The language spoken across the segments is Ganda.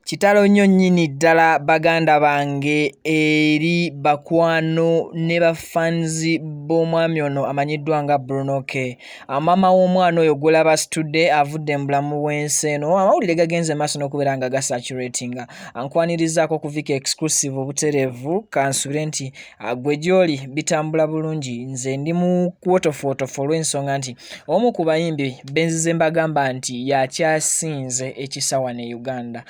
Kitalo nnyo nnyini ddala baganda bange eri bakwano ne bafanzi b'omwami ono amanyiddwa nga Bruno K. Maama w'omwana oyo gw'olaba asitudde avudde mu bulamu bw'ensi eno. Amawulire gagenze maaso n'okubeera nga gasaturatinga. Ankwanirizaako ku Vika Exclusive obutereevu kansubire nti gwe gy'oli bitambula bulungi. Nze ndi mu kwotofuotofu olw'ensonga nti omu ku bayimbi benzize mbagamba nti yakyasinze ekisa wano e Uganda.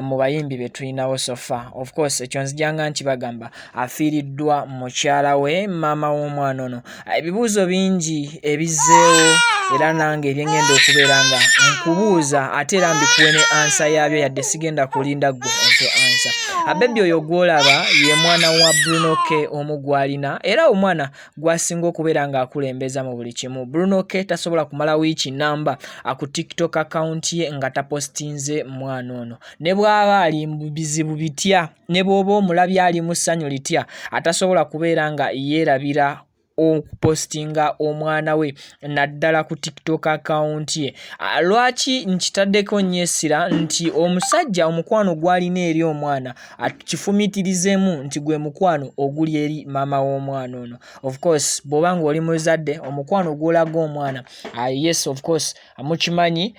Mu bayimbi be tulinawo so far. Of course ekyo nzijanga nti bagamba afiiriddwa mukyala we maama w'omwana ono. Ebibuuzo bingi ebizzeewo era nange ebyengenda okubeera nga nkubuuza ate era mbikuwe ne ansa yaabyo yadde sigenda kulinda ggwe ompe ansa. Abebbi oyo gw'olaba ye mwana wa Bruno K omu gw'alina era omwana gw'asinga okubeera ng'akulembeza mu buli kimu. Bruno K tasobola kumala wiiki namba ku TikTok account ye nga tapostinze mwana ono. Ne bw'aba ali mu bizibu bitya ne bw'oba omulabye ali mu ssanyu litya atasobola kubeera nga yeerabira okupostinga omwana we naddala ku TikTok account ye. Lwaki nkitaddeko nnyo essira nti omusajja omukwano gw'alina eri omwana kifumiitirizeemu nti gwe mukwano oguli eri maama w'omwana ono. Of course bw'oba ng'oli muzadde omukwano gw'olaga omwana yes of course mukimanyi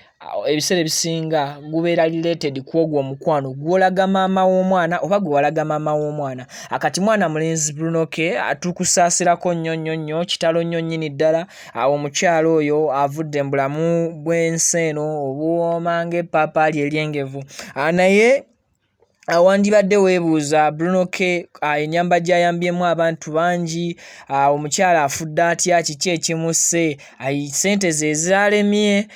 ebiseera ebisinga gubeera related ku ogwo omukwano gw'olaga maama w'omwana oba gwe walaga maama w'omwana. Akati mwana mulenzi Bruno K tukusaasirako nnyo kitalo nnyo nnyini ddala. Omukyalo oyo avudde mu bulamu bw'ensi eno obuwooma ng'eppaapaali eryengevu. Naye wandibadde weebuuza Bruno K ennyamba gy'ayambyemu abantu bangi, omukyala afudde atya, kiki ekimusse, ssente ze zalemye.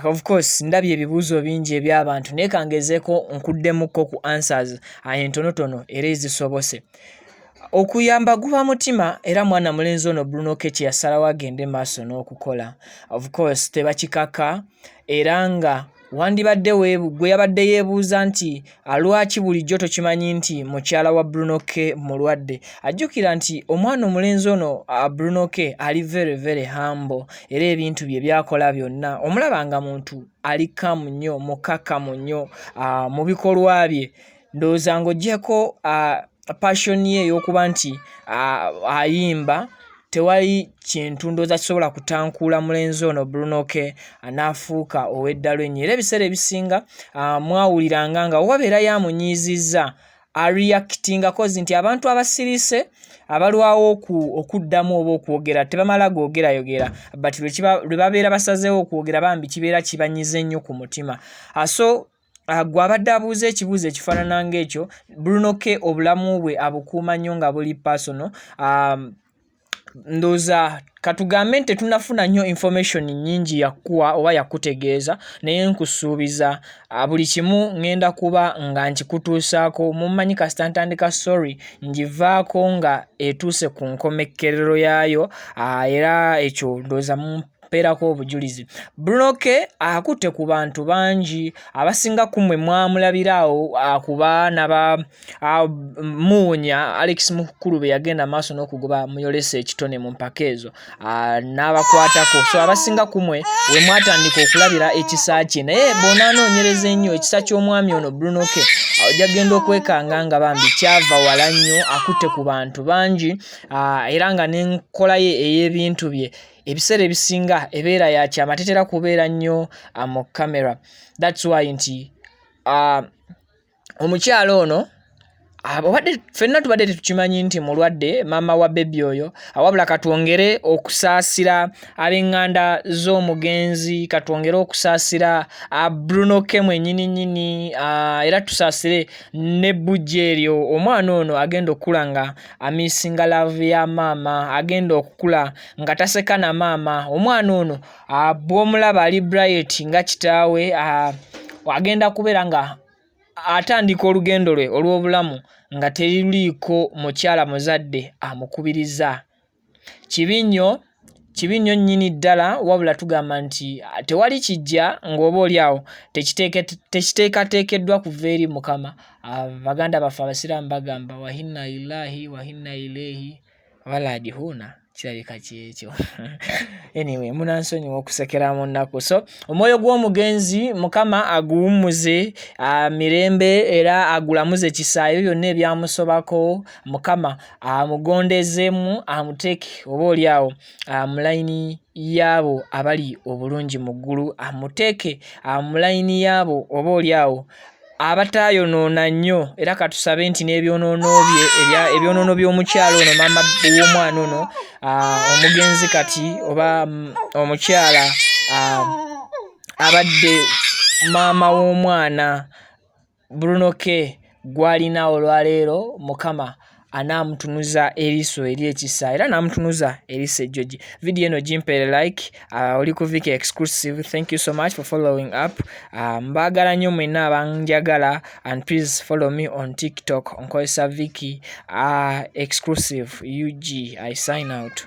Of course ndabye ebibuuzo bingi eby'abantu naye kangezeeko nkuddemukko ku answers entonotono era ezisobose. Okuyamba guba mutima era mwana mulenzi ono Bruno K kye yasalawo agende maaso n'okukola. Of course tebakikaka era nga wandibadde gwe yabadde yeebuuza nti lwaki bulijjo tokimanyi nti mukyala wa Bruno K mulwadde. Ajjukira nti omwana omulenzi ono Bruno K ali very humble era ebintu bye byakola byonna omulaba nga muntu ali kamu nnyo mukakamu nnyo mu bikolwa bye. Ndowooza ng'oggyeko passion ye ey'okuba nti ayimba tewali kintu ndowooza kisobola kutankuula mulenzi ono Bruno K anaafuuka ow'eddalo ennyo. Era ebiseera ebisinga mwawuliranga nga wabeera yamunyiizizza reactinga kozi nti abantu abasirise abalwawo okuddamu oba okwogera tebamala googerayogera but lwe babeera basazeewo okwogera bambi kibeera kibanyize nnyo ku mutima. So gwe abadde abuuza ekibuuzo ekifaanana ng'ekyo Bruno K obulamu bwe abukuuma nnyo nga buli personal. Ndowooza katugambe nti tetunafuna nnyo information nnyingi yakuwa oba yakutegeeza naye nkusuubiza buli kimu ngenda kuba nga nkikutuusaako. Mumanyi kasita ntandika story ngivaako nga etuuse ku nkomekkerero yaayo era ekyo ndowooza mpeerako obujulizi. Bruno K akutte ku bantu bangi abasinga kumwe mwamulabiraawo ku baana Muwunya Alex Mukulu be yagenda maaso n'okugoba muyolesa ekitone mu mpaka ezo n'abakwatako. So abasinga kumwe we mwatandika okulabira ekisa kye naye bw'onaanoonyereza ennyo ekisa ky'omwami ono Bruno K ojja genda okwekanga nga bambi kyava wala nnyo akutte ku bantu bangi era nga n'enkola ye ey'ebintu bye ebiseera ebisinga ebeera ya kyama tetera kubeera nnyo mu kamera. That's why nti omukyalo ono ffenna tubadde tetukimanyi nti mulwadde maama wa bebi oyo wabula katwongere okusaasira ab'eŋŋanda z'omugenzi, katwongere okusaasira Bruno K mwennyini era tusaasire ne bujja eryo. Omwana ono agenda okukula nga amisinga love ya maama, agenda okukula nga taseka na maama. Omwana ono bw'omulaba ali bright nga kitaawe agenda kubeera nga atandika olugendo lwe olw'obulamu nga teruliiko mukyala muzadde amukubiriza. Kibi nnyo nnyini ddala wabula tugamba nti tewali kijja ng'oba oli awo tekiteekateekeddwa kuva eri Mukama. Baganda baffe abasiraamu bagamba wa inna lillahi wa inna ilaihi raji'uun. kirabika kyekyo. Anyway, munansonyiwa okusekera mu nnaku. So omwoyo gw'omugenzi Mukama aguwummuze mirembe era agulamuze kisaayo byonna ebyamusobako. Mukama amugondezemu amuteeke oba oliawo mu layini yaabo abali obulungi mu ggulu, amuteeke mu layini yaabo oba oliawo abataayonoona nnyo, era katusabe nti n'ebyonoono by'omukyalo ono maama w'omwana ono omugenzi kati oba omukyala abadde maama w'omwana Bruno K gwalina olwaleero, Mukama anaamutunuza eriiso ery'ekisa era n'amutunuza eriiso ejjogi. Video eno gimpeere like, oli ku Vicky Exclusive. Thank you so much for following up. Mbaagala nnyo mwenna abanjagala, and please follow me on TikTok onkozesa Vicky Exclusive UG. I sign out.